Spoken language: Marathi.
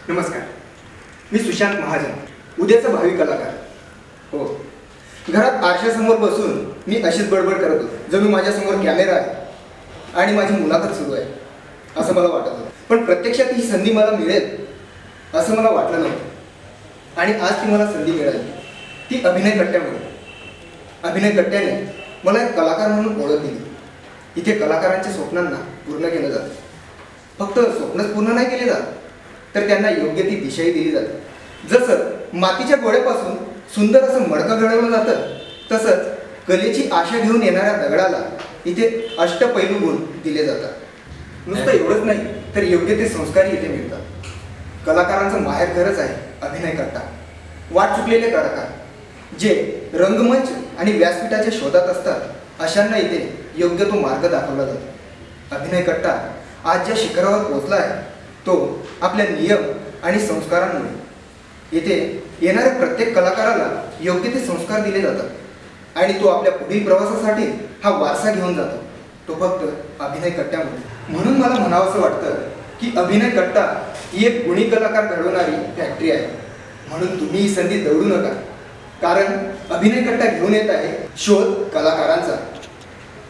नमस्कार, मी सुशांत महाजन, उद्याचा भावी कलाकार. हो, घरात आरशासमोर बसून मी अशीच बडबड करत होतो जणू माझ्यासमोर कॅमेरा आहे आणि माझी मुलाखत सुरू आहे असं मला वाटत होतं. पण प्रत्यक्षात ही संधी मला मिळेल असं मला वाटलं नव्हतं. आणि आज ती मला संधी मिळाली, ती अभिनय कट्ट्यामुळे. अभिनय कट्ट्याने मला एक कलाकार म्हणून ओळख दिली. इथे कलाकारांच्या स्वप्नांना पूर्ण केलं जातं. फक्त स्वप्नच पूर्ण नाही केले जात, तर त्यांना योग्य ती दिशाही दिली जाते. जसं मातीच्या गोळ्यापासून सुंदर असं मडकं घडवलं जातं, तसंच कलेची आशा घेऊन येणाऱ्या दगडाला इथे अष्टपैलू गुण दिले जातात. नुसतं एवढंच नाही, तर योग्य ते संस्कारही इथे मिळतात. कलाकारांचं माहेरघरच आहे अभिनय कट्टा. वाट चुकलेले कलाकार जे रंगमंच आणि व्यासपीठाच्या शोधात असतात, अशांना इथे योग्य तो मार्ग दाखवला जातो. अभिनय कट्टा आज ज्या शिखरावर पोहोचला आहे, तो आपल्या नियम आणि संस्कारांमुळे. येथे येणाऱ्या प्रत्येक कलाकाराला योग्य ते संस्कार दिले जातात आणि तो आपल्या पुढील प्रवासासाठी हा वारसा घेऊन जातो, तो फक्त अभिनय कट्ट्यामुळे. म्हणून मला म्हणावंसं वाटतं की अभिनय कट्टा ही एक गुणी कलाकार घडवणारी फॅक्टरी आहे. म्हणून तुम्ही ही संधी दवडू नका, कारण अभिनय कट्टा घेऊन येत आहे शोध कलाकारांचा.